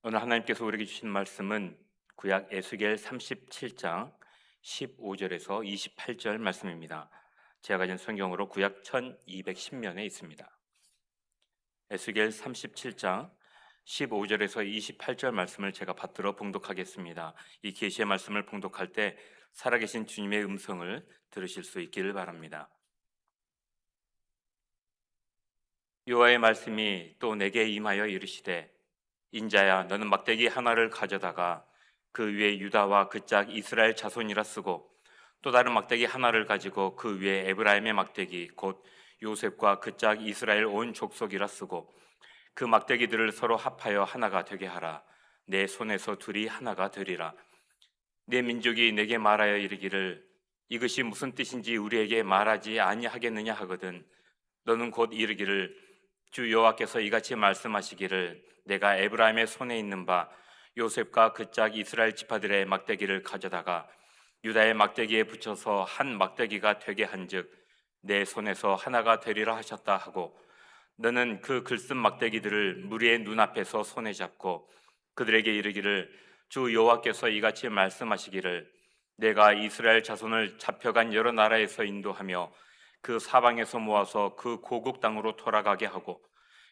오늘 하나님께서 우리에게 주신 말씀은 구약 에스겔 37장 15절에서 28절 말씀입니다. 제가 가진 성경으로 구약 1210면에 있습니다. 에스겔 37장 15절에서 28절 말씀을 제가 받들어 봉독하겠습니다. 이 계시의 말씀을 봉독할 때 살아계신 주님의 음성을 들으실 수 있기를 바랍니다. 여호와의 말씀이 또 내게 임하여 이르시되, 인자야, 너는 막대기 하나를 가져다가 그 위에 유다와 그 짝 이스라엘 자손이라 쓰고, 또 다른 막대기 하나를 가지고 그 위에 에브라임의 막대기 곧 요셉과 그 짝 이스라엘 온 족속이라 쓰고, 그 막대기들을 서로 합하여 하나가 되게 하라. 내 손에서 둘이 하나가 되리라. 내 민족이 내게 말하여 이르기를, 이것이 무슨 뜻인지 우리에게 말하지 아니하겠느냐 하거든, 너는 곧 이르기를, 주 여호와께서 이같이 말씀하시기를, 내가 에브라임의 손에 있는 바 요셉과 그 짝 이스라엘 지파들의 막대기를 가져다가 유다의 막대기에 붙여서 한 막대기가 되게 한즉 내 손에서 하나가 되리라 하셨다 하고, 너는 그 글쓴 막대기들을 무리의 눈앞에서 손에 잡고 그들에게 이르기를, 주 여호와께서 이같이 말씀하시기를, 내가 이스라엘 자손을 잡혀간 여러 나라에서 인도하며 그 사방에서 모아서 그 고국 땅으로 돌아가게 하고,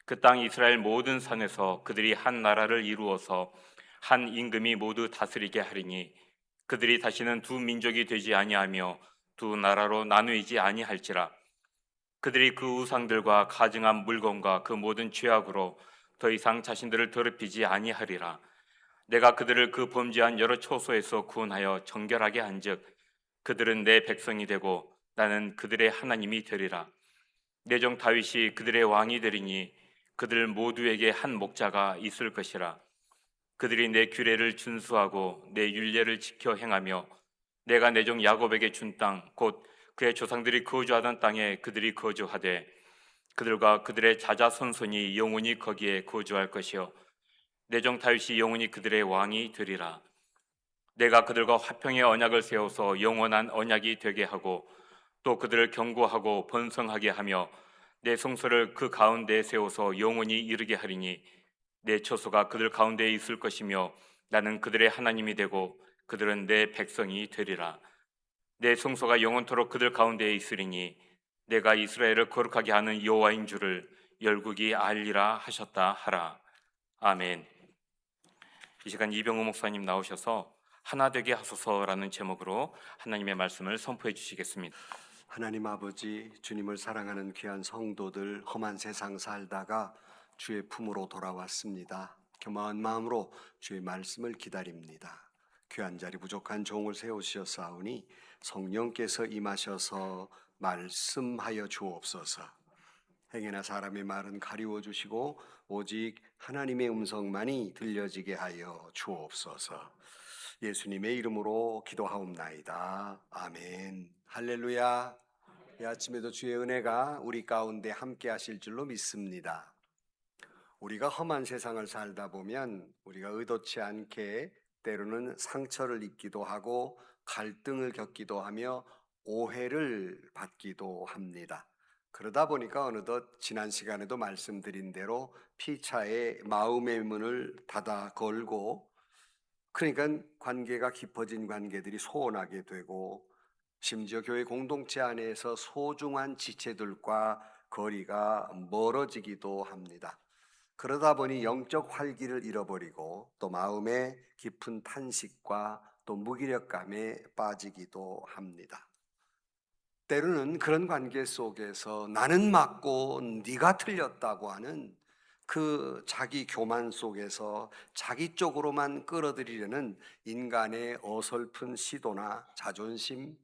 그 땅 이스라엘 모든 산에서 그들이 한 나라를 이루어서 한 임금이 모두 다스리게 하리니, 그들이 다시는 두 민족이 되지 아니하며 두 나라로 나누이지 아니할지라. 그들이 그 우상들과 가증한 물건과 그 모든 죄악으로 더 이상 자신들을 더럽히지 아니하리라. 내가 그들을 그 범죄한 여러 초소에서 구원하여 정결하게 한즉 그들은 내 백성이 되고 나는 그들의 하나님이 되리라. 내 종 다윗이 그들의 왕이 되리니 그들 모두에게 한 목자가 있을 것이라. 그들이 내 규례를 준수하고 내 율례를 지켜 행하며 내가 내 종 야곱에게 준 땅 곧 그의 조상들이 거주하던 땅에 그들이 거주하되 그들과 그들의 자자손손이 영원히 거기에 거주할 것이요 내 종 다윗이 영원히 그들의 왕이 되리라. 내가 그들과 화평의 언약을 세워서 영원한 언약이 되게 하고 또 그들을 경고하고 번성하게 하며 내 성소를 그 가운데에 세워서 영원히 이르게 하리니, 내 처소가 그들 가운데에 있을 것이며 나는 그들의 하나님이 되고 그들은 내 백성이 되리라. 내 성소가 영원토록 그들 가운데에 있으리니 내가 이스라엘을 거룩하게 하는 여호와인 줄을 열국이 알리라 하셨다 하라. 아멘. 이 시간 이병우 목사님 나오셔서 하나 되게 하소서라는 제목으로 하나님의 말씀을 선포해 주시겠습니다. 하나님 아버지, 주님을 사랑하는 귀한 성도들, 험한 세상 살다가 주의 품으로 돌아왔습니다. 겸허한 마음으로 주의 말씀을 기다립니다. 귀한 자리 부족한 종을 세우시었사오니 성령께서 임하셔서 말씀하여 주옵소서. 행여나 사람의 말은 가리워 주시고 오직 하나님의 음성만이 들려지게 하여 주옵소서. 예수님의 이름으로 기도하옵나이다. 아멘. 할렐루야. 이 아침에도 주의 은혜가 우리 가운데 함께 하실 줄로 믿습니다. 우리가 험한 세상을 살다 보면 우리가 의도치 않게 때로는 상처를 입기도 하고 갈등을 겪기도 하며 오해를 받기도 합니다. 그러다 보니까 어느덧 지난 시간에도 말씀드린 대로 피차에 마음의 문을 닫아 걸고, 그러니까 관계가 깊어진 관계들이 소원하게 되고 심지어 교회 공동체 안에서 소중한 지체들과 거리가 멀어지기도 합니다. 그러다 보니 영적 활기를 잃어버리고 또 마음의 깊은 탄식과 또 무기력감에 빠지기도 합니다. 때로는 그런 관계 속에서 나는 맞고 네가 틀렸다고 하는 그 자기 교만 속에서 자기 쪽으로만 끌어들이려는 인간의 어설픈 시도나 자존심,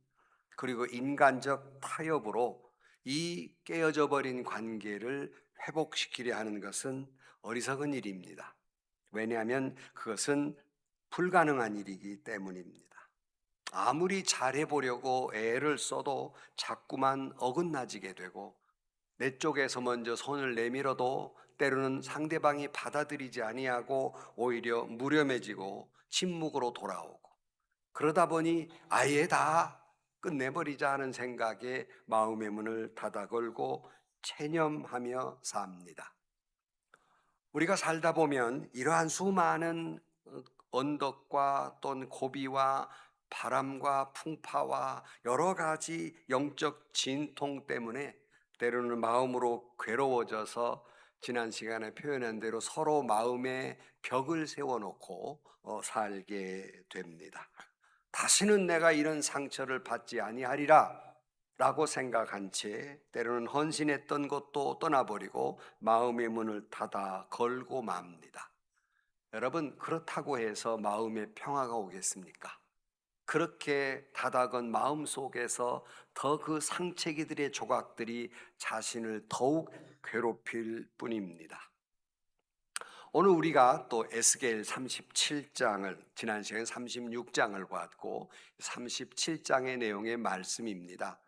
그리고 인간적 타협으로 이 깨어져 버린 관계를 회복시키려 하는 것은 어리석은 일입니다. 왜냐하면 그것은 불가능한 일이기 때문입니다. 아무리 잘해보려고 애를 써도 자꾸만 어긋나지게 되고, 내 쪽에서 먼저 손을 내밀어도 때로는 상대방이 받아들이지 아니하고 오히려 무렴해지고 침묵으로 돌아오고, 그러다 보니 아예 다 끝내버리자 하는 생각에 마음의 문을 닫아 걸고 체념하며 삽니다. 우리가 살다 보면 이러한 수많은 언덕과 또는 고비와 바람과 풍파와 여러 가지 영적 진통 때문에 때로는 마음으로 괴로워져서 지난 시간에 표현한 대로 서로 마음에 벽을 세워놓고 살게 됩니다. 다시는 내가 이런 상처를 받지 아니하리라 라고 생각한 채 때로는 헌신했던 것도 떠나버리고 마음의 문을 닫아 걸고 맙니다. 여러분, 그렇다고 해서 마음에 평화가 오겠습니까? 그렇게 닫아건 마음 속에서 더 그 상처기들의 조각들이 자신을 더욱 괴롭힐 뿐입니다. 오늘 우리가 또 에스겔 37장을 지난 시간에 36장을 봤고 37장의 내용의 말씀입니다.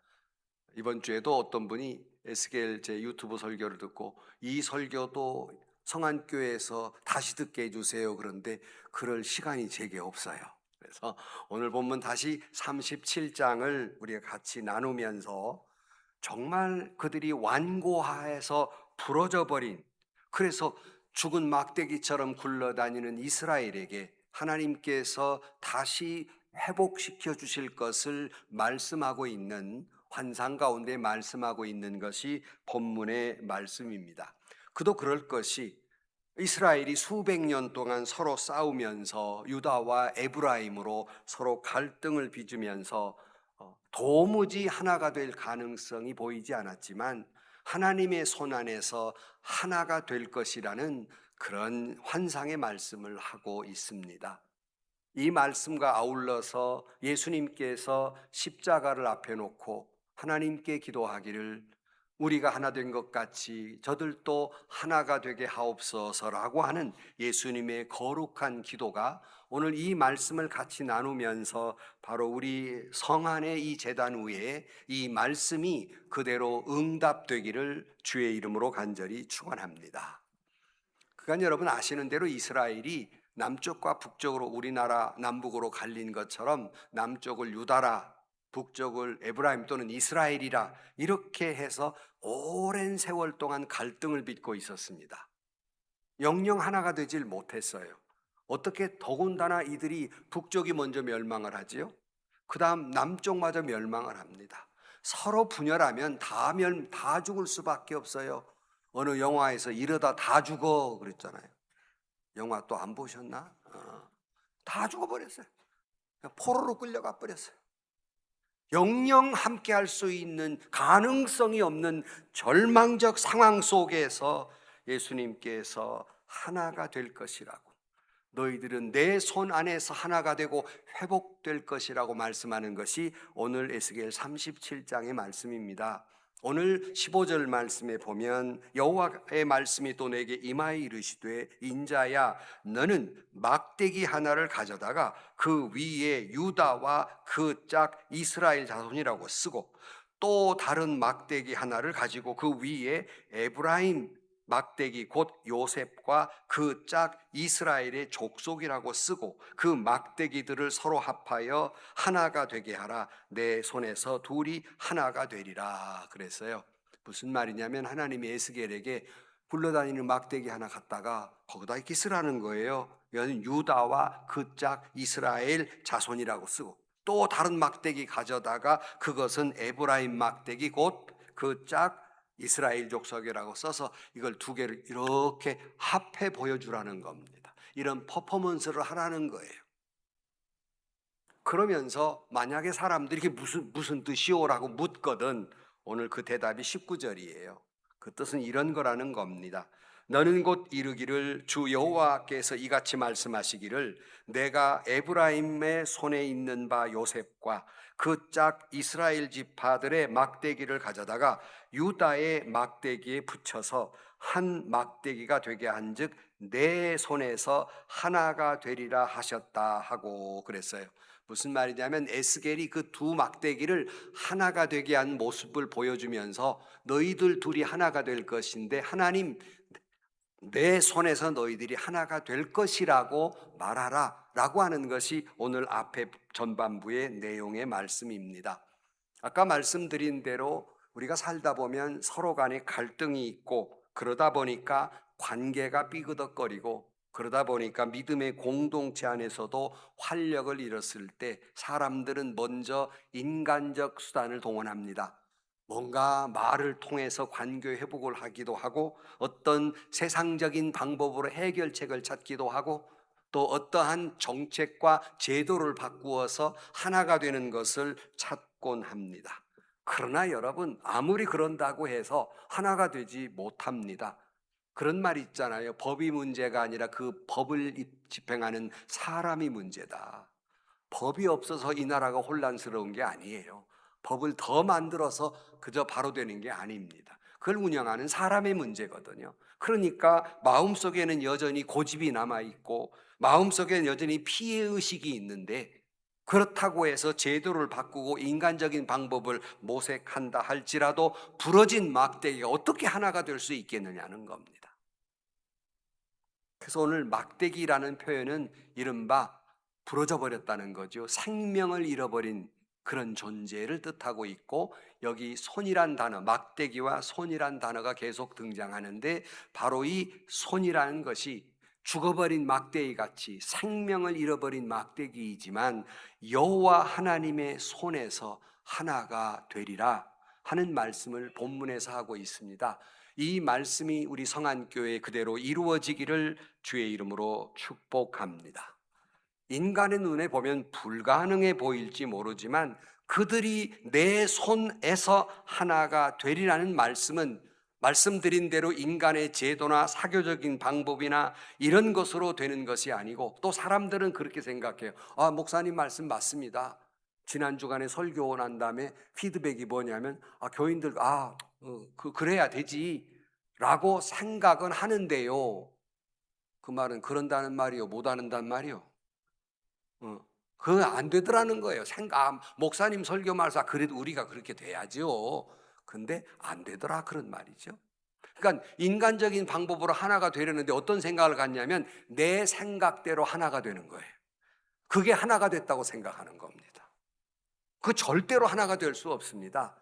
이번 주에도 어떤 분이 에스겔 제 유튜브 설교를 듣고 이 설교도 성안교회에서 다시 듣게 해주세요. 그런데 그럴 시간이 제게 없어요. 그래서 오늘 본문 다시 37장을 우리가 같이 나누면서 정말 그들이 완고하에서 부러져 버린, 그래서 죽은 막대기처럼 굴러다니는 이스라엘에게 하나님께서 다시 회복시켜 주실 것을 말씀하고 있는, 환상 가운데 말씀하고 있는 것이 본문의 말씀입니다. 그도 그럴 것이 이스라엘이 수백 년 동안 서로 싸우면서 유다와 에브라임으로 서로 갈등을 빚으면서 도무지 하나가 될 가능성이 보이지 않았지만 하나님의 손 안에서 하나가 될 것이라는 그런 환상의 말씀을 하고 있습니다. 이 말씀과 아울러서 예수님께서 십자가를 앞에 놓고 하나님께 기도하기를 우리가 하나 된 것 같이 저들도 하나가 되게 하옵소서라고 하는 예수님의 거룩한 기도가 오늘 이 말씀을 같이 나누면서 바로 우리 성 안의 이 제단 위에 이 말씀이 그대로 응답되기를 주의 이름으로 간절히 축원합니다. 그간 여러분 아시는 대로 이스라엘이 남쪽과 북쪽으로 우리나라 남북으로 갈린 것처럼 남쪽을 유다라, 북쪽을 에브라임 또는 이스라엘이라 이렇게 해서 오랜 세월 동안 갈등을 빚고 있었습니다. 영영 하나가 되질 못했어요. 어떻게 더군다나 이들이 북쪽이 먼저 멸망을 하지요? 그 다음 남쪽마저 멸망을 합니다. 서로 분열하면 다 죽을 수밖에 없어요. 어느 영화에서 이러다 다 죽어 그랬잖아요. 영화 또 안 보셨나? 다 죽어버렸어요. 포로로 끌려가 버렸어요. 영영 함께 할 수 있는 가능성이 없는 절망적 상황 속에서 예수님께서 하나가 될 것이라고, 너희들은 내 손 안에서 하나가 되고 회복될 것이라고 말씀하는 것이 오늘 에스겔 37장의 말씀입니다. 오늘 15절 말씀에 보면 여호와의 말씀이 또 내게 임하여 이르시되 인자야 너는 막대기 하나를 가져다가 그 위에 유다와 그 짝 이스라엘 자손이라고 쓰고 또 다른 막대기 하나를 가지고 그 위에 에브라임 막대기 곧 요셉과 그 짝 이스라엘의 족속이라고 쓰고 그 막대기들을 서로 합하여 하나가 되게 하라. 내 손에서 둘이 하나가 되리라 그랬어요. 무슨 말이냐면 하나님이 에스겔에게 굴러다니는 막대기 하나 갖다가 거기다 이렇게 쓰라는 거예요. 이건 유다와 그 짝 이스라엘 자손이라고 쓰고 또 다른 막대기 가져다가 그것은 에브라임 막대기 곧 그 짝 이스라엘 족속이라고 써서 이걸 두 개를 이렇게 합해 보여주라는 겁니다. 이런 퍼포먼스를 하라는 거예요. 그러면서 만약에 사람들이 이게 무슨 뜻이오라고 묻거든 오늘 그 대답이 19절이에요. 그 뜻은 이런 거라는 겁니다. 너는 곧 이르기를 주 여호와께서 이같이 말씀하시기를 내가 에브라임의 손에 있는 바 요셉과 그 짝 이스라엘 지파들의 막대기를 가져다가 유다의 막대기에 붙여서 한 막대기가 되게 한즉 내 손에서 하나가 되리라 하셨다 하고 그랬어요. 무슨 말이냐면 에스겔이 그 두 막대기를 하나가 되게 한 모습을 보여주면서 너희들 둘이 하나가 될 것인데 하나님 내 손에서 너희들이 하나가 될 것이라고 말하라 라고 하는 것이 오늘 앞에 전반부의 내용의 말씀입니다. 아까 말씀드린 대로 우리가 살다 보면 서로 간에 갈등이 있고 그러다 보니까 관계가 삐그덕거리고, 그러다 보니까 믿음의 공동체 안에서도 활력을 잃었을 때 사람들은 먼저 인간적 수단을 동원합니다. 뭔가 말을 통해서 관계 회복을 하기도 하고, 어떤 세상적인 방법으로 해결책을 찾기도 하고, 또 어떠한 정책과 제도를 바꾸어서 하나가 되는 것을 찾곤 합니다. 그러나 여러분, 아무리 그런다고 해서 하나가 되지 못합니다. 그런 말 있잖아요. 법이 문제가 아니라 그 법을 집행하는 사람이 문제다. 법이 없어서 이 나라가 혼란스러운 게 아니에요. 법을 더 만들어서 그저 바로 되는 게 아닙니다. 그걸 운영하는 사람의 문제거든요. 그러니까 마음속에는 여전히 고집이 남아있고, 마음속에는 여전히 피해의식이 있는데, 그렇다고 해서 제도를 바꾸고 인간적인 방법을 모색한다 할지라도 부러진 막대기가 어떻게 하나가 될 수 있겠느냐는 겁니다. 그래서 오늘 막대기라는 표현은 이른바 부러져 버렸다는 거죠. 생명을 잃어버린 그런 존재를 뜻하고 있고, 여기 손이란 단어, 막대기와 손이란 단어가 계속 등장하는데, 바로 이 손이라는 것이 죽어버린 막대기 같이 생명을 잃어버린 막대기이지만 여호와 하나님의 손에서 하나가 되리라 하는 말씀을 본문에서 하고 있습니다. 이 말씀이 우리 성안교회 그대로 이루어지기를 주의 이름으로 축복합니다. 인간의 눈에 보면 불가능해 보일지 모르지만 그들이 내 손에서 하나가 되리라는 말씀은 말씀드린 대로 인간의 제도나 사교적인 방법이나 이런 것으로 되는 것이 아니고, 또 사람들은 그렇게 생각해요. 아, 목사님 말씀 맞습니다. 지난 주간에 설교 난 다음에 피드백이 뭐냐면, 교인들 그래야 되지 라고 생각은 하는데요. 그 말은 그런다는 말이요, 못하는단 말이요. 그거 안 되더라는 거예요. 목사님 설교 말사 그래도 우리가 그렇게 돼야죠. 근데 안 되더라, 그런 말이죠. 그러니까 인간적인 방법으로 하나가 되려는데 어떤 생각을 갖냐면 내 생각대로 하나가 되는 거예요. 그게 하나가 됐다고 생각하는 겁니다. 그 절대로 하나가 될 수 없습니다.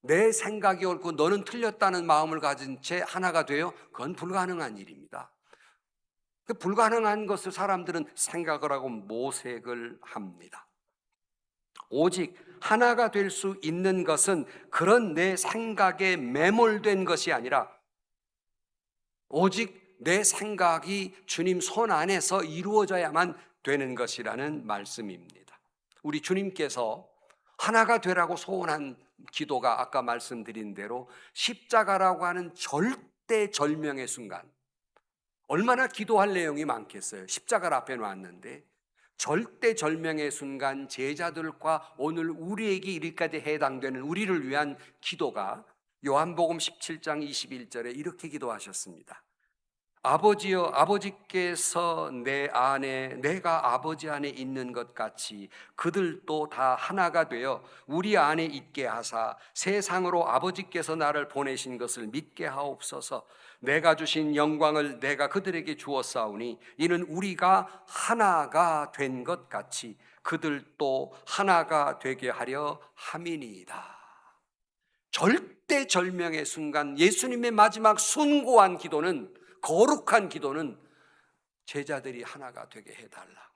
내 생각이 옳고 너는 틀렸다는 마음을 가진 채 하나가 돼요? 그건 불가능한 일입니다. 그 불가능한 것을 사람들은 생각을 하고 모색을 합니다. 오직 하나가 될 수 있는 것은 그런 내 생각에 매몰된 것이 아니라 오직 내 생각이 주님 손 안에서 이루어져야만 되는 것이라는 말씀입니다. 우리 주님께서 하나가 되라고 소원한 기도가 아까 말씀드린 대로 십자가라고 하는 절대절명의 순간, 얼마나 기도할 내용이 많겠어요. 십자가를 앞에 놨는데 절대절명의 순간 제자들과 오늘 우리에게 이르기까지 해당되는 우리를 위한 기도가 요한복음 17장 21절에 이렇게 기도하셨습니다. 아버지여, 아버지께서 내 안에 내가 아버지 안에 있는 것 같이 그들도 다 하나가 되어 우리 안에 있게 하사 세상으로 아버지께서 나를 보내신 것을 믿게 하옵소서. 내가 주신 영광을 내가 그들에게 주었사오니 이는 우리가 하나가 된 것 같이 그들도 하나가 되게 하려 함이니이다. 절대절명의 순간 예수님의 마지막 숭고한 기도는, 거룩한 기도는 제자들이 하나가 되게 해달라고,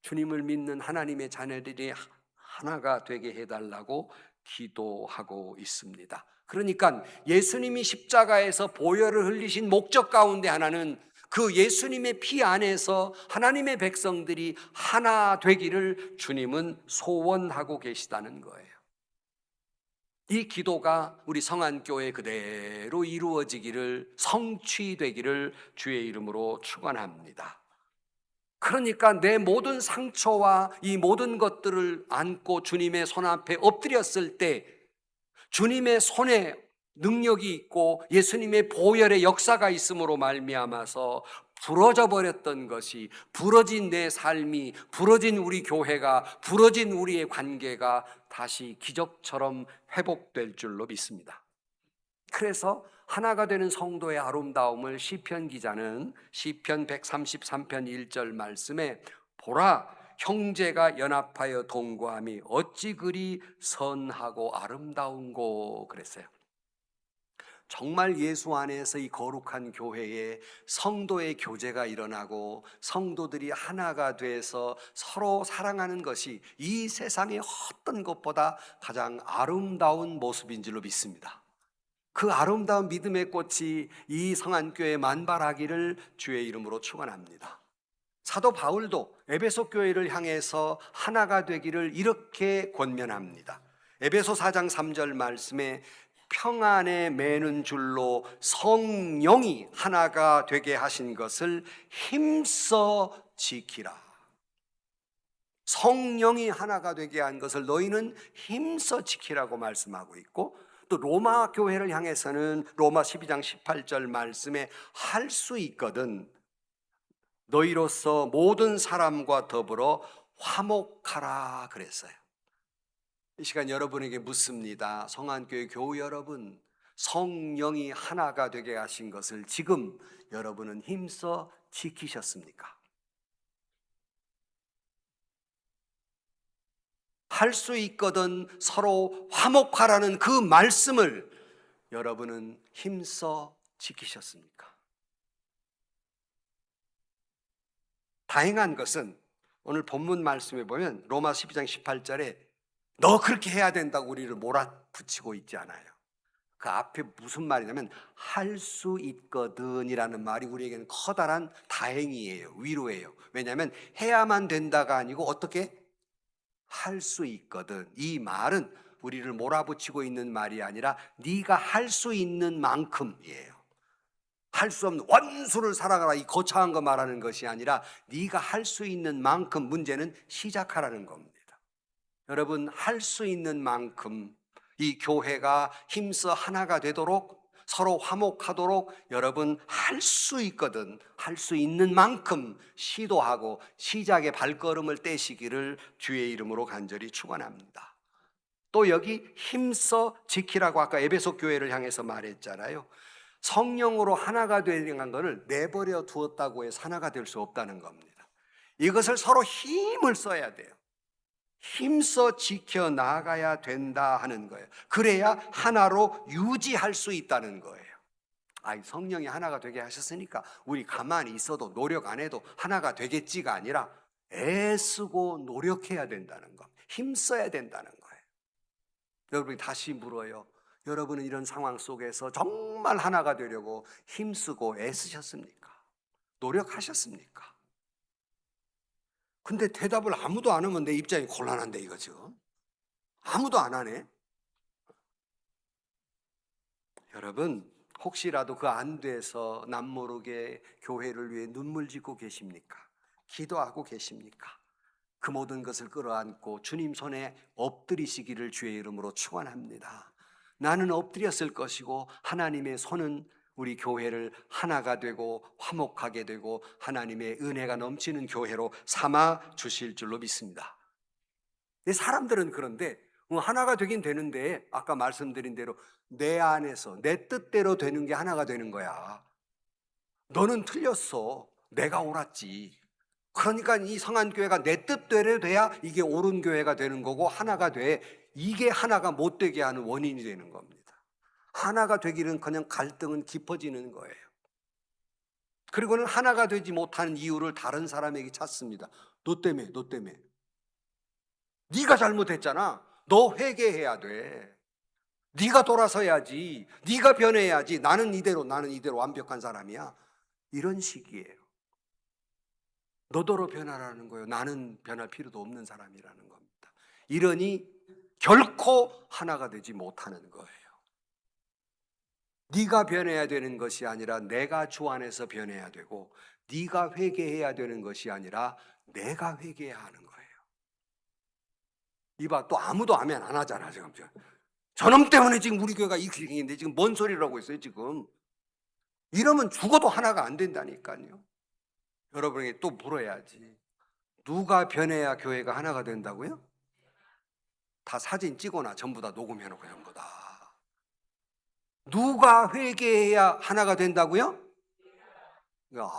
주님을 믿는 하나님의 자녀들이 하나가 되게 해달라고 기도하고 있습니다. 그러니까 예수님이 십자가에서 보혈을 흘리신 목적 가운데 하나는 그 예수님의 피 안에서 하나님의 백성들이 하나 되기를 주님은 소원하고 계시다는 거예요. 이 기도가 우리 성안교회 그대로 이루어지기를, 성취되기를 주의 이름으로 축원합니다. 그러니까 내 모든 상처와 이 모든 것들을 안고 주님의 손 앞에 엎드렸을 때 주님의 손에 능력이 있고 예수님의 보혈의 역사가 있음으로 말미암아서 부러져 버렸던 것이, 부러진 내 삶이, 부러진 우리 교회가, 부러진 우리의 관계가 다시 기적처럼 회복될 줄로 믿습니다. 그래서 하나가 되는 성도의 아름다움을 시편 기자는 시편 133편 1절 말씀에 보라, 형제가 연합하여 동거함이 어찌 그리 선하고 아름다운고 그랬어요. 정말 예수 안에서 이 거룩한 교회에 성도의 교제가 일어나고 성도들이 하나가 돼서 서로 사랑하는 것이 이 세상의 어떤 것보다 가장 아름다운 모습인 줄로 믿습니다. 그 아름다운 믿음의 꽃이 이 성안교회에 만발하기를 주의 이름으로 축원합니다. 사도 바울도 에베소 교회를 향해서 하나가 되기를 이렇게 권면합니다. 에베소 4장 3절 말씀에 평안에 매는 줄로 성령이 하나가 되게 하신 것을 힘써 지키라. 성령이 하나가 되게 한 것을 너희는 힘써 지키라고 말씀하고 있고, 또 로마 교회를 향해서는 로마 12장 18절 말씀에 할 수 있거든 너희로서 모든 사람과 더불어 화목하라 그랬어요. 이 시간 여러분에게 묻습니다. 성안교회 교우 여러분, 성령이 하나가 되게 하신 것을 지금 여러분은 힘써 지키셨습니까? 할 수 있거든 서로 화목하라는 그 말씀을 여러분은 힘써 지키셨습니까? 다행한 것은 오늘 본문 말씀에 보면 로마 12장 18절에 너 그렇게 해야 된다고 우리를 몰아붙이고 있지 않아요. 그 앞에 무슨 말이냐면 할 수 있거든 이라는 말이 우리에게는 커다란 다행이에요. 위로예요. 왜냐하면 해야만 된다가 아니고 어떻게 할 수 있거든. 이 말은 우리를 몰아붙이고 있는 말이 아니라 네가 할 수 있는 만큼이에요. 할 수 없는 원수를 사랑하라 이 거창한 거 말하는 것이 아니라 네가 할 수 있는 만큼, 문제는 시작하라는 겁니다. 여러분, 할 수 있는 만큼 이 교회가 힘써 하나가 되도록 서로 화목하도록 여러분 할 수 있거든 할 수 있는 만큼 시도하고 시작의 발걸음을 떼시기를 주의 이름으로 간절히 축원합니다. 또 여기 힘써 지키라고 아까 에베소 교회를 향해서 말했잖아요. 성령으로 하나가 되는 것을 내버려 두었다고 해서 하나가 될 수 없다는 겁니다. 이것을 서로 힘을 써야 돼요. 힘써 지켜나가야 된다 하는 거예요. 그래야 하나로 유지할 수 있다는 거예요. 성령이 하나가 되게 하셨으니까 우리 가만히 있어도 노력 안 해도 하나가 되겠지가 아니라 애쓰고 노력해야 된다는 거, 힘써야 된다는 거예요. 여러분이 다시 물어요. 여러분은 이런 상황 속에서 정말 하나가 되려고 힘쓰고 애쓰셨습니까? 노력하셨습니까? 근데 대답을 아무도 안 하면 내 입장이 곤란한데 이거 지금 아무도 안 하네. 여러분, 혹시라도 그 안 돼서 남모르게 교회를 위해 눈물 짓고 계십니까? 기도하고 계십니까? 그 모든 것을 끌어안고 주님 손에 엎드리시기를 주의 이름으로 축원합니다. 나는 엎드렸을 것이고 하나님의 손은 우리 교회를 하나가 되고 화목하게 되고 하나님의 은혜가 넘치는 교회로 삼아 주실 줄로 믿습니다. 사람들은 그런데 하나가 되긴 되는데 아까 말씀드린 대로 내 안에서 내 뜻대로 되는 게 하나가 되는 거야. 너는 틀렸어. 내가 옳았지. 그러니까 이 성안교회가 내 뜻대로 돼야 이게 옳은 교회가 되는 거고 하나가 돼. 이게 하나가 못 되게 하는 원인이 되는 겁니다. 하나가 되기는 그냥 갈등은 깊어지는 거예요. 그리고는 하나가 되지 못하는 이유를 다른 사람에게 찾습니다. 너 때문에. 네가 잘못했잖아. 너 회개해야 돼. 네가 돌아서야지. 네가 변해야지. 나는 이대로 완벽한 사람이야. 이런 식이에요. 너더러 변하라는 거예요. 나는 변할 필요도 없는 사람이라는 겁니다. 이러니 결코 하나가 되지 못하는 거예요. 네가 변해야 되는 것이 아니라 내가 주 안에서 변해야 되고, 네가 회개해야 되는 것이 아니라 내가 회개해야 하는 거예요. 이봐, 또 아무도 아멘 안 하잖아 지금. 저놈 때문에 지금 우리 교회가 이 길인데 지금 뭔 소리라고 있어요 지금. 이러면 죽어도 하나가 안 된다니까요. 여러분에게 또 물어야지. 누가 변해야 교회가 하나가 된다고요? 다 사진 찍어놔. 전부 다 녹음해놓고 전부 다. 누가 회개해야 하나가 된다고요?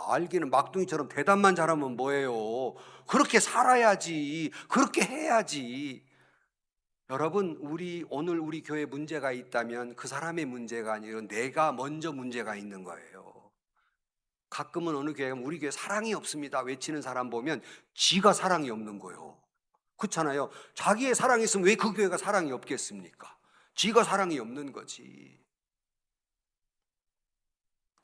알기는 막둥이처럼 대답만 잘하면 뭐예요? 그렇게 살아야지. 그렇게 해야지. 여러분, 오늘 우리 교회 문제가 있다면 그 사람의 문제가 아니라 내가 먼저 문제가 있는 거예요. 가끔은 어느 교회가 우리 교회 사랑이 없습니다 외치는 사람 보면 지가 사랑이 없는 거예요. 그렇잖아요. 자기의 사랑이 있으면 왜 그 교회가 사랑이 없겠습니까? 지가 사랑이 없는 거지.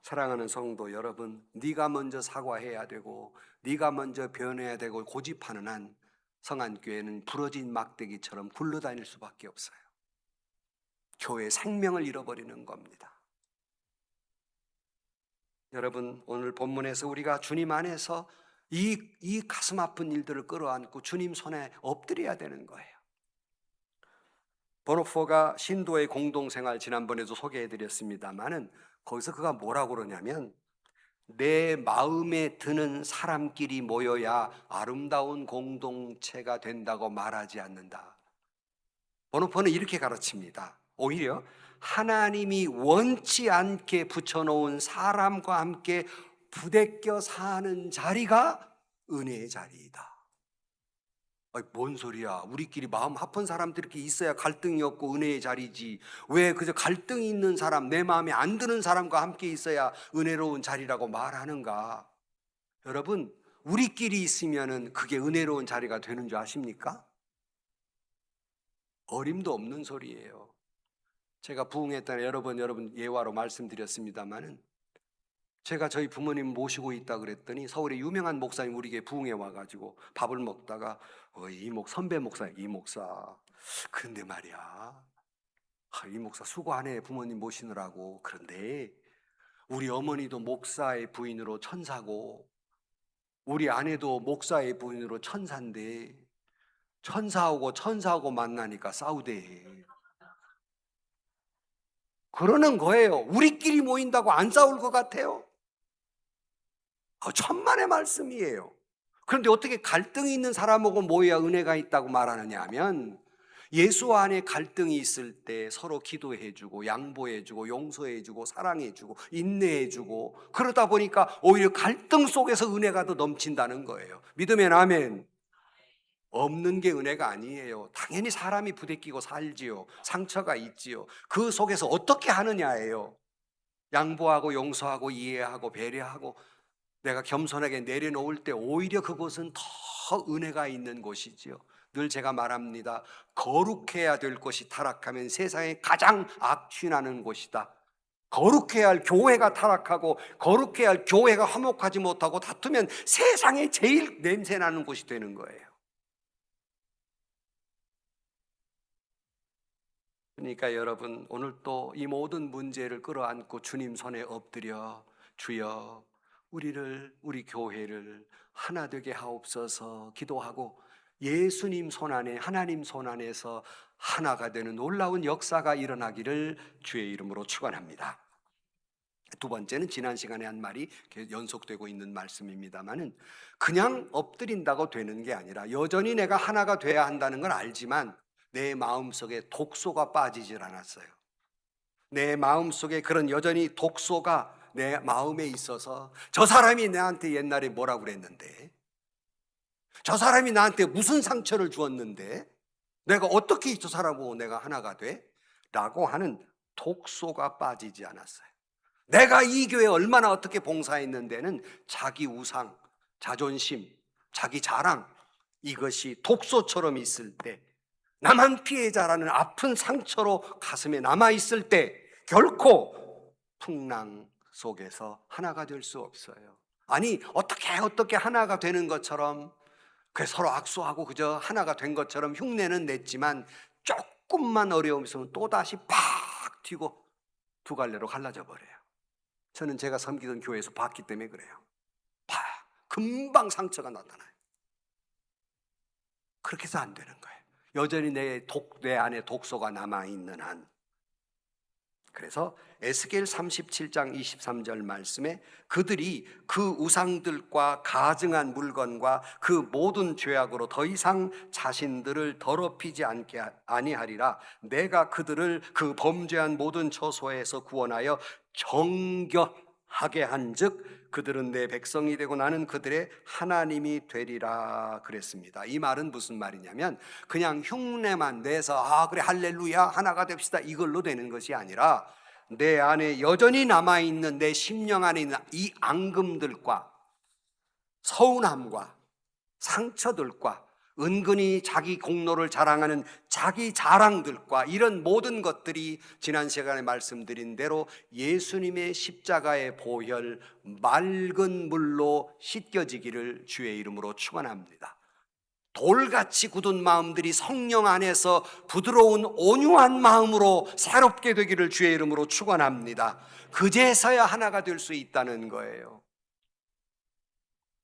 사랑하는 성도 여러분, 네가 먼저 사과해야 되고 네가 먼저 변해야 되고 고집하는 한 성안교회는 부러진 막대기처럼 굴러다닐 수밖에 없어요. 교회의 생명을 잃어버리는 겁니다. 여러분, 오늘 본문에서 우리가 주님 안에서 이 가슴 아픈 일들을 끌어안고 주님 손에 엎드려야 되는 거예요. 보노포가 신도의 공동생활 지난번에도 소개해드렸습니다마는 거기서 그가 뭐라고 그러냐면 내 마음에 드는 사람끼리 모여야 아름다운 공동체가 된다고 말하지 않는다. 보노포는 이렇게 가르칩니다. 오히려 하나님이 원치 않게 붙여놓은 사람과 함께 부대껴 사는 자리가 은혜의 자리이다. 뭔 소리야? 우리끼리 마음 합한 사람들끼리 있어야 갈등이 없고 은혜의 자리지. 왜 그저 갈등이 있는 사람, 내 마음에 안 드는 사람과 함께 있어야 은혜로운 자리라고 말하는가? 여러분, 우리끼리 있으면은 그게 은혜로운 자리가 되는 줄 아십니까? 어림도 없는 소리예요. 제가 부흥했다는 여러분 예화로 말씀드렸습니다마는 제가 저희 부모님 모시고 있다 그랬더니 서울의 유명한 목사님 우리 교회 부흥에 와가지고 밥을 먹다가 선배 목사, 이 목사 그런데 말이야, 이 목사 수고하네 부모님 모시느라고. 그런데 우리 어머니도 목사의 부인으로 천사고 우리 아내도 목사의 부인으로 천사인데 천사하고 만나니까 싸우대. 그러는 거예요. 우리끼리 모인다고 안 싸울 것 같아요? 천만의 말씀이에요. 그런데 어떻게 갈등이 있는 사람하고 모여야 은혜가 있다고 말하느냐 하면 예수 안에 갈등이 있을 때 서로 기도해주고 양보해주고 용서해주고 사랑해주고 인내해주고 그러다 보니까 오히려 갈등 속에서 은혜가 더 넘친다는 거예요. 믿으면 아멘. 없는 게 은혜가 아니에요. 당연히 사람이 부대끼고 살지요. 상처가 있지요. 그 속에서 어떻게 하느냐예요. 양보하고 용서하고 이해하고 배려하고 내가 겸손하게 내려놓을 때 오히려 그곳은 더 은혜가 있는 곳이지요. 늘 제가 말합니다. 거룩해야 될 것이 타락하면 세상에 가장 악취나는 곳이다. 거룩해야 할 교회가 타락하고 거룩해야 할 교회가 화목하지 못하고 다투면 세상에 제일 냄새나는 곳이 되는 거예요. 그러니까 여러분, 오늘 또 이 모든 문제를 끌어안고 주님 손에 엎드려 주여 우리 교회를 하나 되게 하옵소서 기도하고 예수님 손 안에 하나님 손 안에서 하나가 되는 놀라운 역사가 일어나기를 주의 이름으로 축원합니다. 두 번째는 지난 시간에 한 말이 연속되고 있는 말씀입니다만은 그냥 엎드린다고 되는 게 아니라 여전히 내가 하나가 돼야 한다는 걸 알지만 내 마음속에 독소가 빠지질 않았어요. 내 마음속에 그런 여전히 독소가 내 마음에 있어서 저 사람이 나한테 옛날에 뭐라고 그랬는데 저 사람이 나한테 무슨 상처를 주었는데 내가 어떻게 저 사람하고 내가 하나가 돼? 라고 하는 독소가 빠지지 않았어요. 내가 이 교회에 얼마나 어떻게 봉사했는데는 자기 우상, 자존심, 자기 자랑 이것이 독소처럼 있을 때 나만 피해자라는 아픈 상처로 가슴에 남아있을 때 결코 풍랑 속에서 하나가 될 수 없어요. 아니 어떻게 하나가 되는 것처럼 서로 악수하고 그저 하나가 된 것처럼 흉내는 냈지만 조금만 어려움이 있으면 또다시 팍 튀고 두 갈래로 갈라져 버려요. 저는 제가 섬기던 교회에서 봤기 때문에 그래요. 금방 상처가 나타나요. 그렇게 해서 안 되는 거예요. 여전히 내 안에 독소가 남아있는 한. 그래서 에스겔 37장 23절 말씀에 그들이 그 우상들과 가증한 물건과 그 모든 죄악으로 더 이상 자신들을 더럽히지 아니하리라. 내가 그들을 그 범죄한 모든 처소에서 구원하여 정결하리라. 하게 한즉 그들은 내 백성이 되고 나는 그들의 하나님이 되리라 그랬습니다. 이 말은 무슨 말이냐면 그냥 흉내만 내서 그래 할렐루야 하나가 됩시다 이걸로 되는 것이 아니라 내 안에 여전히 남아있는 내 심령 안에 있는 이 앙금들과 서운함과 상처들과 은근히 자기 공로를 자랑하는 자기 자랑들과 이런 모든 것들이 지난 시간에 말씀드린 대로 예수님의 십자가의 보혈 맑은 물로 씻겨지기를 주의 이름으로 축원합니다. 돌같이 굳은 마음들이 성령 안에서 부드러운 온유한 마음으로 새롭게 되기를 주의 이름으로 축원합니다. 그제서야 하나가 될 수 있다는 거예요.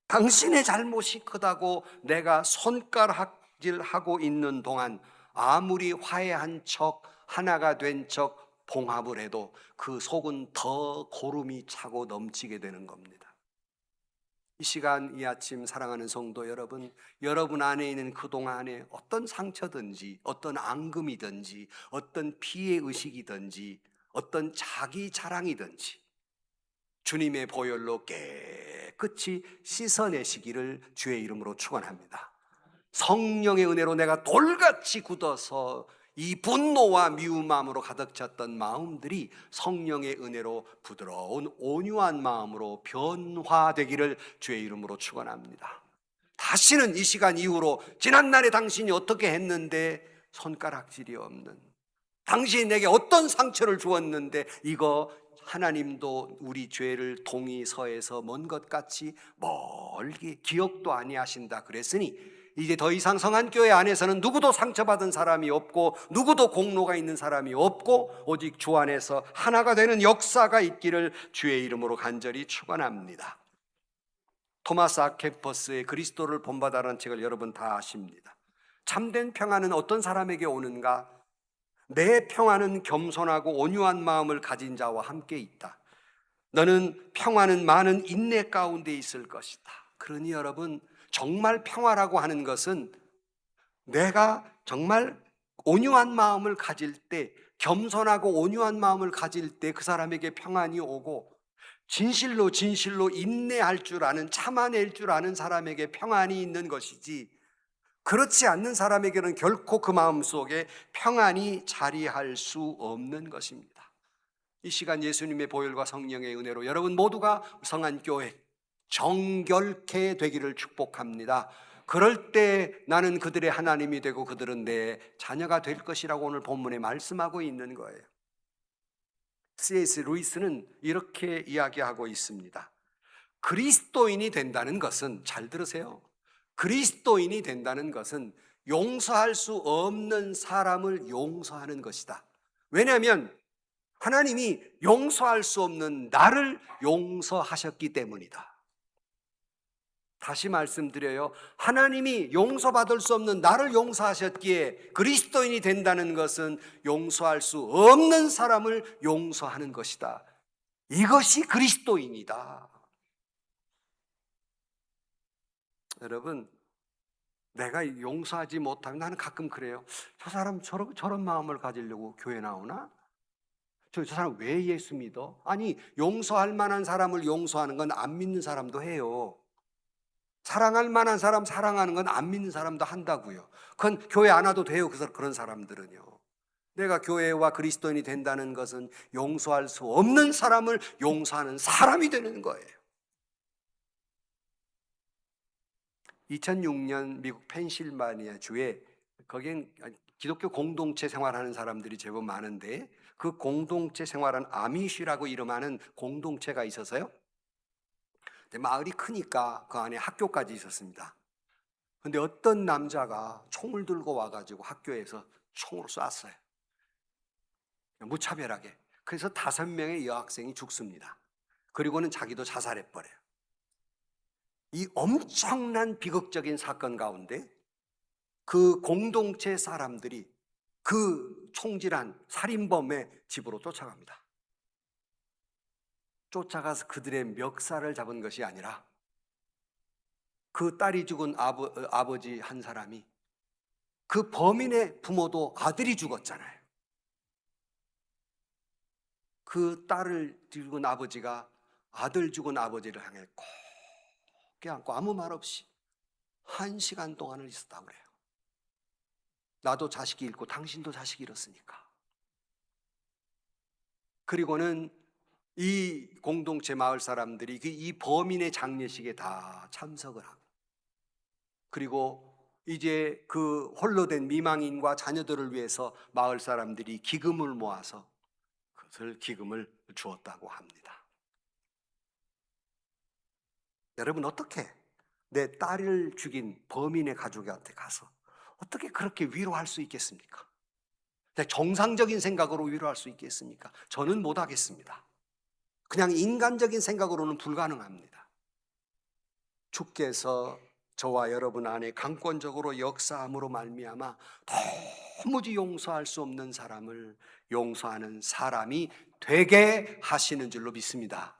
당신의 잘못이 크다고 내가 손가락질하고 있는 동안 아무리 화해한 척 하나가 된 척 봉합을 해도 그 속은 더 고름이 차고 넘치게 되는 겁니다. 이 시간 이 아침 사랑하는 성도 여러분, 여러분 안에 있는 그동안에 어떤 상처든지 어떤 앙금이든지 어떤 피해의식이든지 어떤 자기 자랑이든지 주님의 보혈로 깨끗이 씻어내시기를 주의 이름으로 축원합니다. 성령의 은혜로 내가 돌같이 굳어서 이 분노와 미움함으로 가득 찼던 마음들이 성령의 은혜로 부드러운 온유한 마음으로 변화되기를 주의 이름으로 축원합니다. 다시는 이 시간 이후로 지난날에 당신이 어떻게 했는데 손가락질이 없는, 당신이 내게 어떤 상처를 주었는데 이거 하나님도 우리 죄를 동이 서에서 먼 것 같이 멀게 기억도 아니하신다 그랬으니 이제 더 이상 성안교회 안에서는 누구도 상처받은 사람이 없고 누구도 공로가 있는 사람이 없고 오직 주 안에서 하나가 되는 역사가 있기를 주의 이름으로 간절히 축원합니다. 토마스 아케퍼스의 그리스도를 본받아라는 책을 여러분 다 아십니다. 참된 평안은 어떤 사람에게 오는가? 내 평안은 겸손하고 온유한 마음을 가진 자와 함께 있다. 너는 평안은 많은 인내 가운데 있을 것이다. 그러니 여러분, 정말 평화라고 하는 것은 내가 정말 온유한 마음을 가질 때, 겸손하고 온유한 마음을 가질 때 그 사람에게 평안이 오고 진실로 인내할 줄 아는, 참아낼 줄 아는 사람에게 평안이 있는 것이지, 그렇지 않는 사람에게는 결코 그 마음속에 평안이 자리할 수 없는 것입니다. 이 시간 예수님의 보혈과 성령의 은혜로 여러분 모두가 성안교회 정결케 되기를 축복합니다. 그럴 때 나는 그들의 하나님이 되고 그들은 내 자녀가 될 것이라고 오늘 본문에 말씀하고 있는 거예요. C.S. 루이스는 이렇게 이야기하고 있습니다. 그리스도인이 된다는 것은, 잘 들으세요, 그리스도인이 된다는 것은 용서할 수 없는 사람을 용서하는 것이다. 왜냐하면 하나님이 용서할 수 없는 나를 용서하셨기 때문이다. 다시 말씀드려요. 하나님이 용서받을 수 없는 나를 용서하셨기에 그리스도인이 된다는 것은 용서할 수 없는 사람을 용서하는 것이다. 이것이 그리스도인이다. 여러분, 내가 용서하지 못하면, 나는 가끔 그래요. 저 사람 저런 마음을 가지려고 교회 나오나? 저 사람 왜 예수 믿어? 아니, 용서할 만한 사람을 용서하는 건 안 믿는 사람도 해요. 사랑할 만한 사람 사랑하는 건 안 믿는 사람도 한다고요. 그건 교회 안 와도 돼요. 그런 사람들은요. 내가 교회와 그리스도인이 된다는 것은 용서할 수 없는 사람을 용서하는 사람이 되는 거예요. 2006년 미국 펜실바니아 주에, 거긴 기독교 공동체 생활하는 사람들이 제법 많은데 그 공동체 생활한 아미쉬라고 이름하는 공동체가 있어서요. 마을이 크니까 그 안에 학교까지 있었습니다. 근데 어떤 남자가 총을 들고 와가지고 학교에서 총으로 쐈어요. 무차별하게. 그래서 5명의 여학생이 죽습니다. 그리고는 자기도 자살해버려요. 이 엄청난 비극적인 사건 가운데 그 공동체 사람들이 그 총질한 살인범의 집으로 쫓아갑니다. 쫓아가서 그들의 멱살을 잡은 것이 아니라 그 딸이 죽은 아버지 한 사람이, 그 범인의 부모도 아들이 죽었잖아요. 그 딸을 죽은 아버지가 아들 죽은 아버지를 향해 꼭 껴안고 아무 말 없이 1시간 동안을 있었다고 그래요. 나도 자식이 잃고 당신도 자식이 잃었으니까. 그리고는 이 공동체 마을 사람들이 이 범인의 장례식에 다 참석을 하고, 그리고 이제 그 홀로 된 미망인과 자녀들을 위해서 마을 사람들이 기금을 모아서 그것을 기금을 주었다고 합니다. 여러분, 어떻게 내 딸을 죽인 범인의 가족한테 가서 어떻게 그렇게 위로할 수 있겠습니까? 정상적인 생각으로 위로할 수 있겠습니까? 저는 못하겠습니다. 그냥 인간적인 생각으로는 불가능합니다. 주께서 저와 여러분 안에 강권적으로 역사함으로 말미암아 도무지 용서할 수 없는 사람을 용서하는 사람이 되게 하시는 줄로 믿습니다.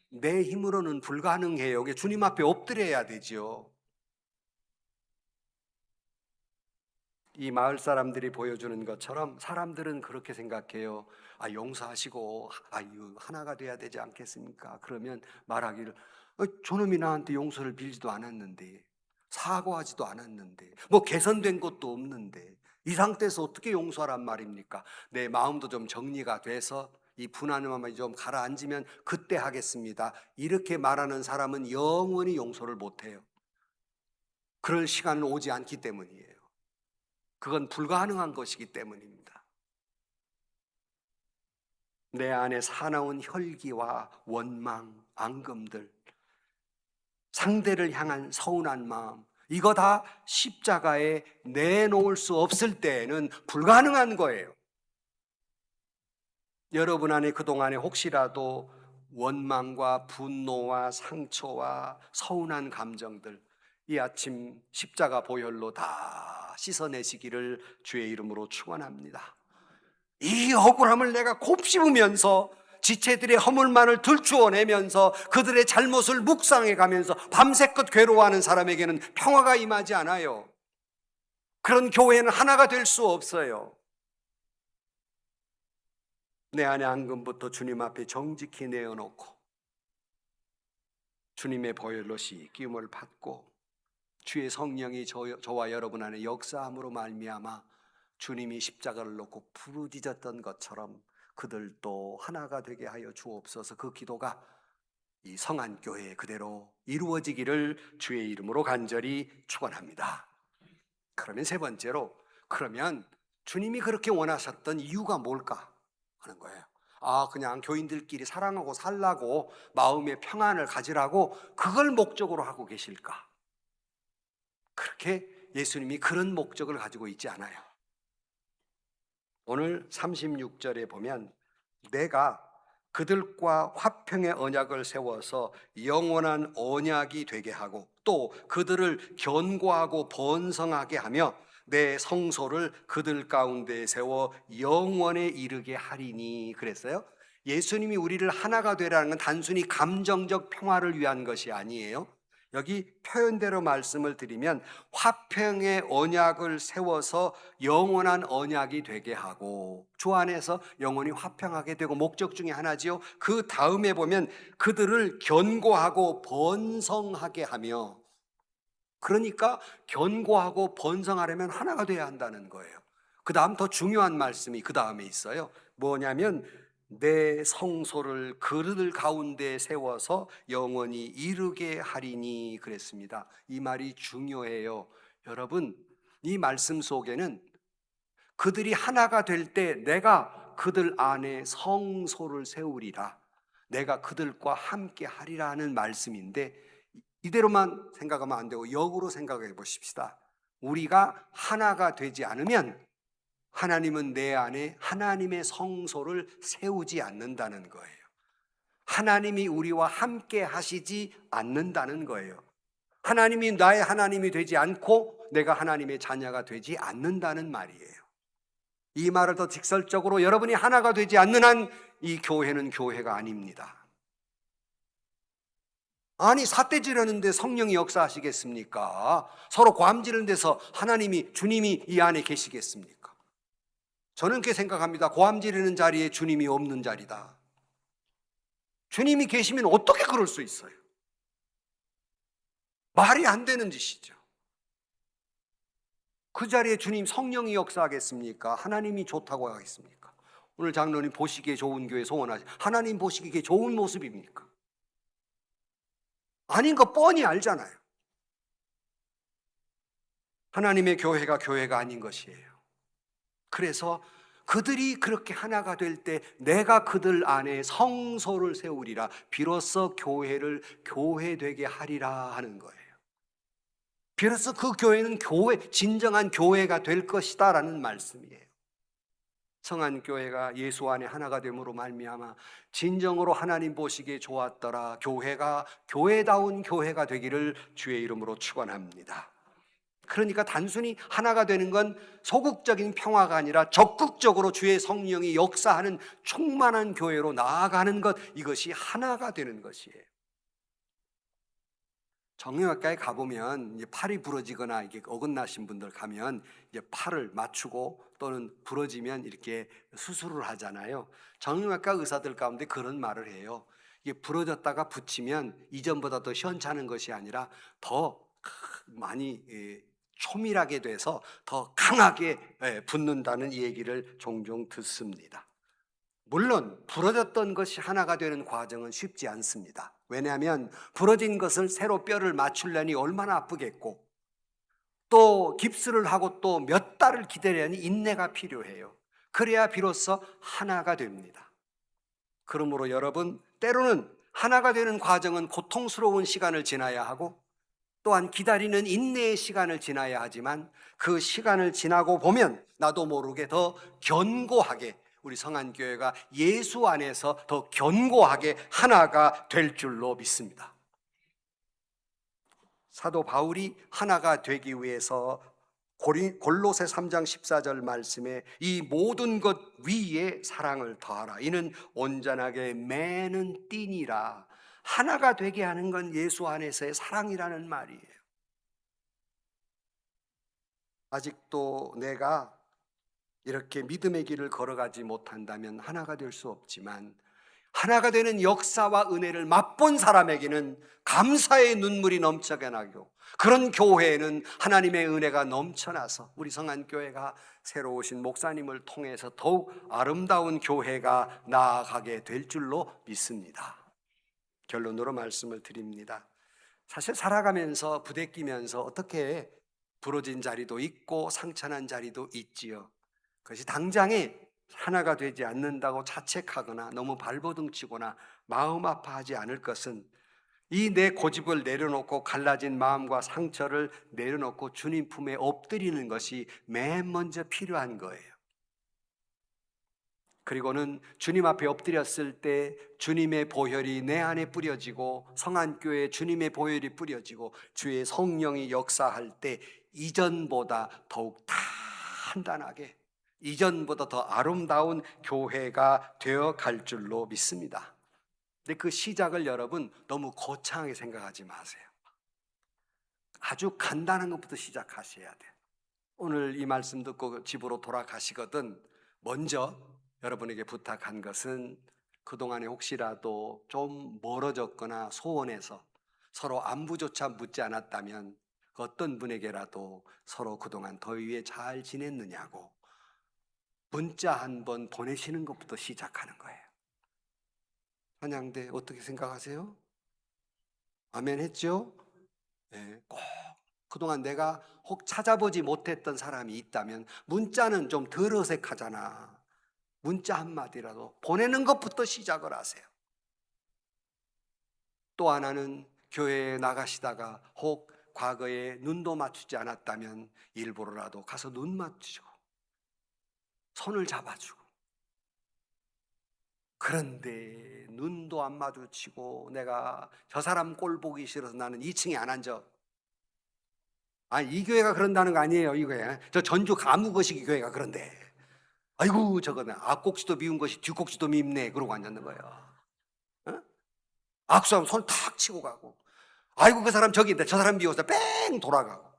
내 힘으로는 불가능해요. 주님 앞에 엎드려야 되죠. 이 마을 사람들이 보여주는 것처럼 사람들은 그렇게 생각해요. 용서하시고 하나가 돼야 되지 않겠습니까? 그러면 말하기를, 저놈이 나한테 용서를 빌지도 않았는데, 사과하지도 않았는데, 뭐 개선된 것도 없는데 이 상태에서 어떻게 용서하란 말입니까? 내 마음도 좀 정리가 돼서 이 분한 마음이 좀 가라앉으면 그때 하겠습니다. 이렇게 말하는 사람은 영원히 용서를 못해요. 그럴 시간은 오지 않기 때문이에요. 그건 불가능한 것이기 때문입니다. 내 안에 사나운 혈기와 원망, 앙금들, 상대를 향한 서운한 마음, 이거 다 십자가에 내놓을 수 없을 때에는 불가능한 거예요. 여러분 안에 그동안에 혹시라도 원망과 분노와 상처와 서운한 감정들, 이 아침 십자가 보혈로 다 씻어내시기를 주의 이름으로 축원합니다. 이 억울함을 내가 곱씹으면서 지체들의 허물만을 들추어내면서 그들의 잘못을 묵상해가면서 밤새껏 괴로워하는 사람에게는 평화가 임하지 않아요. 그런 교회는 하나가 될 수 없어요. 내 안에 앙금부터 주님 앞에 정직히 내어놓고 주님의 보혈로 씻김을 받고 주의 성령이 저와 여러분 안에 역사함으로 말미암아 주님이 십자가를 놓고 부르짖었던 것처럼 그들도 하나가 되게 하여 주옵소서. 그 기도가 이 성안교회에 그대로 이루어지기를 주의 이름으로 간절히 축원합니다. 그러면 세 번째로, 그러면 주님이 그렇게 원하셨던 이유가 뭘까 하는 거예요. 그냥 교인들끼리 사랑하고 살라고, 마음의 평안을 가지라고 그걸 목적으로 하고 계실까? 그렇게 예수님이 그런 목적을 가지고 있지 않아요. 오늘 36절에 보면 내가 그들과 화평의 언약을 세워서 영원한 언약이 되게 하고 또 그들을 견고하고 번성하게 하며 내 성소를 그들 가운데 세워 영원에 이르게 하리니 그랬어요. 예수님이 우리를 하나가 되라는 건 단순히 감정적 평화를 위한 것이 아니에요. 여기 표현대로 말씀을 드리면 화평의 언약을 세워서 영원한 언약이 되게 하고 주 안에서 영원히 화평하게 되고 목적 중에 하나지요. 그 다음에 보면 그들을 견고하고 번성하게 하며, 그러니까 견고하고 번성하려면 하나가 돼야 한다는 거예요. 그 다음 더 중요한 말씀이 그 다음에 있어요. 뭐냐면 내 성소를 그들 가운데 세워서 영원히 이루게 하리니 그랬습니다. 이 말이 중요해요. 여러분, 이 말씀 속에는 그들이 하나가 될 때 내가 그들 안에 성소를 세우리라, 내가 그들과 함께 하리라 하는 말씀인데, 이대로만 생각하면 안 되고 역으로 생각해 보십시다. 우리가 하나가 되지 않으면 하나님은 내 안에 하나님의 성소를 세우지 않는다는 거예요. 하나님이 우리와 함께 하시지 않는다는 거예요. 하나님이 나의 하나님이 되지 않고 내가 하나님의 자녀가 되지 않는다는 말이에요. 이 말을 더 직설적으로, 여러분이 하나가 되지 않는 한 이 교회는 교회가 아닙니다. 아니, 삿대지르는데 성령이 역사하시겠습니까? 서로 고함지르는 데서 주님이 이 안에 계시겠습니까? 저는 그렇게 생각합니다. 고함 지르는 자리에 주님이 없는 자리다. 주님이 계시면 어떻게 그럴 수 있어요? 말이 안 되는 짓이죠. 그 자리에 주님 성령이 역사하겠습니까? 하나님이 좋다고 하겠습니까? 오늘 장로님 보시기에 좋은 교회 소원하시, 하나님 보시기에 좋은 모습입니까? 아닌 거 뻔히 알잖아요. 하나님의 교회가 아닌 것이에요. 그래서 그들이 그렇게 하나가 될 때 내가 그들 안에 성소를 세우리라, 비로소 교회를 교회되게 하리라 하는 거예요. 비로소 그 교회는 진정한 교회가 될 것이다 라는 말씀이에요. 성한 교회가 예수 안에 하나가 됨으로 말미암아 진정으로 하나님 보시기에 좋았더라, 교회가 교회다운 교회가 되기를 주의 이름으로 축원합니다. 그러니까 단순히 하나가 되는 건 소극적인 평화가 아니라 적극적으로 주의 성령이 역사하는 충만한 교회로 나아가는 것, 이것이 하나가 되는 것이에요. 정형외과에 가보면 이제 팔이 부러지거나 이게 어긋나신 분들 가면 이제 팔을 맞추고 또는 부러지면 이렇게 수술을 하잖아요. 정형외과 의사들 가운데 그런 말을 해요. 이게 부러졌다가 붙이면 이전보다 더 시원찮은 것이 아니라 더 많이 초밀하게 돼서 더 강하게 붙는다는 얘기를 종종 듣습니다. 물론 부러졌던 것이 하나가 되는 과정은 쉽지 않습니다. 왜냐하면 부러진 것을 새로 뼈를 맞추려니 얼마나 아프겠고, 또 깁스를 하고 또 몇 달을 기다려니 인내가 필요해요. 그래야 비로소 하나가 됩니다. 그러므로 여러분, 때로는 하나가 되는 과정은 고통스러운 시간을 지나야 하고 또한 기다리는 인내의 시간을 지나야 하지만, 그 시간을 지나고 보면 나도 모르게 더 견고하게, 우리 성안교회가 예수 안에서 더 견고하게 하나가 될 줄로 믿습니다. 사도 바울이 하나가 되기 위해서 골로새 3장 14절 말씀에 이 모든 것 위에 사랑을 더하라, 이는 온전하게 매는 띠니라. 하나가 되게 하는 건 예수 안에서의 사랑이라는 말이에요. 아직도 내가 이렇게 믿음의 길을 걸어가지 못한다면 하나가 될 수 없지만, 하나가 되는 역사와 은혜를 맛본 사람에게는 감사의 눈물이 넘쳐게 나고, 그런 교회에는 하나님의 은혜가 넘쳐나서 우리 성안교회가 새로 오신 목사님을 통해서 더욱 아름다운 교회가 나아가게 될 줄로 믿습니다. 결론으로 말씀을 드립니다. 사실 살아가면서 부대끼면서 어떻게 부러진 자리도 있고 상처난 자리도 있지요. 그것이 당장에 하나가 되지 않는다고 자책하거나 너무 발버둥치거나 마음 아파하지 않을 것은, 이 내 고집을 내려놓고 갈라진 마음과 상처를 내려놓고 주님 품에 엎드리는 것이 맨 먼저 필요한 거예요. 그리고는 주님 앞에 엎드렸을 때 주님의 보혈이 내 안에 뿌려지고, 성안교회에 주님의 보혈이 뿌려지고 주의 성령이 역사할 때 이전보다 더욱 단단하게, 이전보다 더 아름다운 교회가 되어 갈 줄로 믿습니다. 근데 그 시작을 여러분 너무 거창하게 생각하지 마세요. 아주 간단한 것부터 시작하셔야 돼요. 오늘 이 말씀 듣고 집으로 돌아가시거든 먼저 여러분에게 부탁한 것은, 그동안에 혹시라도 좀 멀어졌거나 소원해서 서로 안부조차 묻지 않았다면 그 어떤 분에게라도 서로 그동안 더위에 잘 지냈느냐고 문자 한 번 보내시는 것부터 시작하는 거예요. 찬양대 어떻게 생각하세요? 아멘 했죠? 네, 꼭 그동안 내가 혹 찾아보지 못했던 사람이 있다면 문자는 좀 덜 어색하잖아. 문자 한마디라도 보내는 것부터 시작을 하세요. 또 하나는 교회에 나가시다가 혹 과거에 눈도 맞추지 않았다면 일부러라도 가서 눈 맞추고 손을 잡아주고, 그런데 눈도 안 마주치고 내가 저 사람 꼴 보기 싫어서 나는 2층에 안 앉아. 이 교회가 그런다는 거 아니에요. 이 교회, 저 전주 가무거시기 교회가 그런데, 아이고 저거는 앞꼭지도 미운 것이 뒷꼭지도 밉네 그러고 앉는 거예요. 어? 악수하면 손 탁 치고 가고, 아이고 그 사람 저기 있다, 저 사람 미워서 뺑 돌아가고.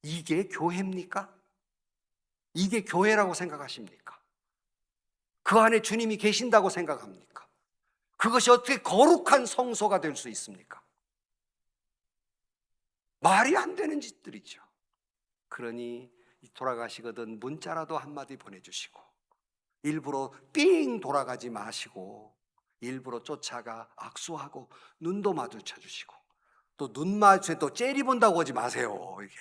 이게 교회입니까? 이게 교회라고 생각하십니까? 그 안에 주님이 계신다고 생각합니까? 그것이 어떻게 거룩한 성소가 될 수 있습니까? 말이 안 되는 짓들이죠. 그러니 돌아가시거든 문자라도 한마디 보내주시고, 일부러 삥 돌아가지 마시고 일부러 쫓아가 악수하고 눈도 마주쳐 주시고, 또 눈 마주쳐 또 째리 본다고 하지 마세요. 이게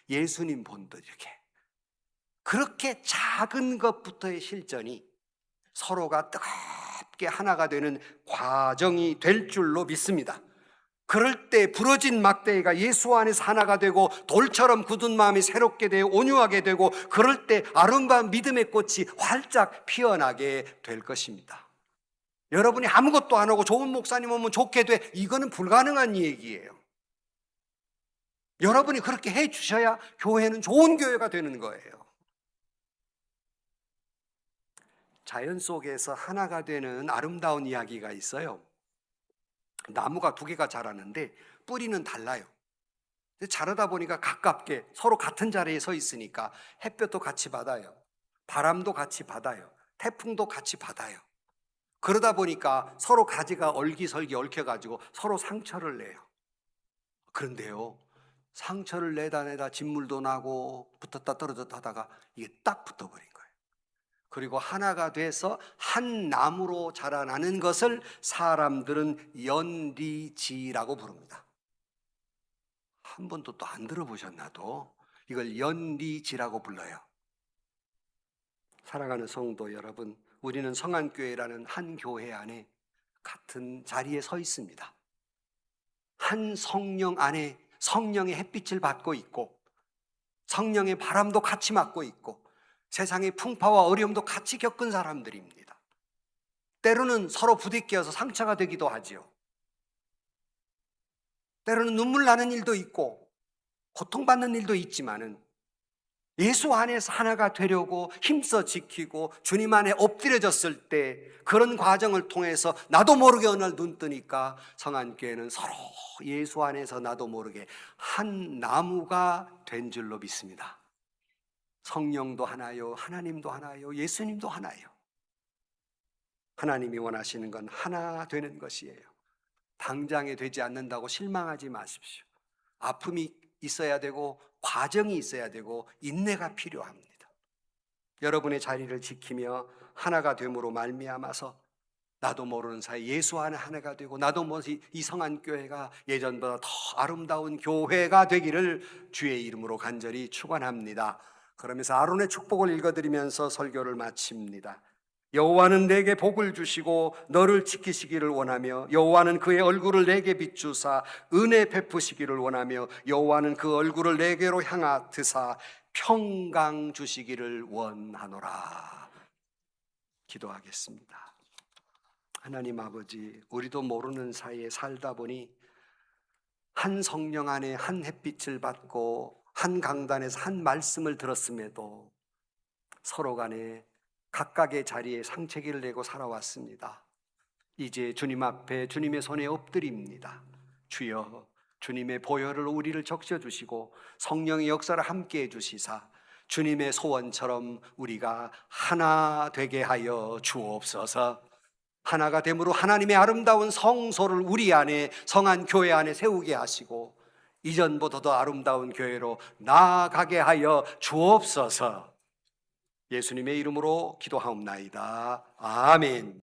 예수님 본 듯 이렇게. 그렇게 작은 것부터의 실전이 서로가 뜨겁게 하나가 되는 과정이 될 줄로 믿습니다. 그럴 때 부러진 막대기가 예수 안에서 하나가 되고 돌처럼 굳은 마음이 새롭게 되어 온유하게 되고, 그럴 때 아름다운 믿음의 꽃이 활짝 피어나게 될 것입니다. 여러분이 아무것도 안 하고 좋은 목사님 오면 좋게 돼, 이거는 불가능한 얘기예요. 여러분이 그렇게 해 주셔야 교회는 좋은 교회가 되는 거예요. 자연 속에서 하나가 되는 아름다운 이야기가 있어요. 나무가 두 개가 자라는데 뿌리는 달라요. 자라다 보니까 가깝게 서로 같은 자리에 서 있으니까 햇볕도 같이 받아요. 바람도 같이 받아요. 태풍도 같이 받아요. 그러다 보니까 서로 가지가 얼기설기 얽혀가지고 서로 상처를 내요. 그런데요, 상처를 내다 진물도 나고 붙었다 떨어졌다 하다가 이게 딱 붙어버린 거예요. 그리고 하나가 돼서 한 나무로 자라나는 것을 사람들은 연리지라고 부릅니다. 한 번도 또 안 들어보셨나도 이걸 연리지라고 불러요. 사랑하는 성도 여러분, 우리는 성안교회라는 한 교회 안에 같은 자리에 서 있습니다. 한 성령 안에 성령의 햇빛을 받고 있고, 성령의 바람도 같이 맞고 있고, 세상의 풍파와 어려움도 같이 겪은 사람들입니다. 때로는 서로 부딪혀서 상처가 되기도 하지요. 때로는 눈물 나는 일도 있고 고통받는 일도 있지만은, 예수 안에서 하나가 되려고 힘써 지키고 주님 안에 엎드려졌을 때, 그런 과정을 통해서 나도 모르게 어느 날 눈 뜨니까 성안교회는 서로 예수 안에서 나도 모르게 한 나무가 된 줄로 믿습니다. 성령도 하나요, 하나님도 하나요, 예수님도 하나요. 하나님이 원하시는 건 하나 되는 것이에요. 당장에 되지 않는다고 실망하지 마십시오. 아픔이 있어야 되고 과정이 있어야 되고 인내가 필요합니다. 여러분의 자리를 지키며 하나가 됨으로 말미암아서 나도 모르는 사이 예수 안에 하나가 되고, 나도 모르는 이 성안교회가 예전보다 더 아름다운 교회가 되기를 주의 이름으로 간절히 축원합니다. 그러면서 아론의 축복을 읽어드리면서 설교를 마칩니다. 여호와는 내게 복을 주시고 너를 지키시기를 원하며, 여호와는 그의 얼굴을 내게 비추사 은혜 베푸시기를 원하며, 여호와는 그 얼굴을 내게로 향하트사 평강 주시기를 원하노라. 기도하겠습니다. 하나님 아버지, 우리도 모르는 사이에 살다 보니 한 성령 안에 한 햇빛을 받고 한 강단에서 한 말씀을 들었음에도 서로 간에 각각의 자리에 상체기를 내고 살아왔습니다. 이제 주님 앞에 주님의 손에 엎드립니다. 주여, 주님의 보혈을 우리를 적셔주시고 성령의 역사를 함께 해주시사 주님의 소원처럼 우리가 하나 되게 하여 주옵소서. 하나가 됨으로 하나님의 아름다운 성소를 우리 안에, 성안교회 안에 세우게 하시고 이전보다 더 아름다운 교회로 나아가게 하여 주옵소서. 예수님의 이름으로 기도하옵나이다. 아멘.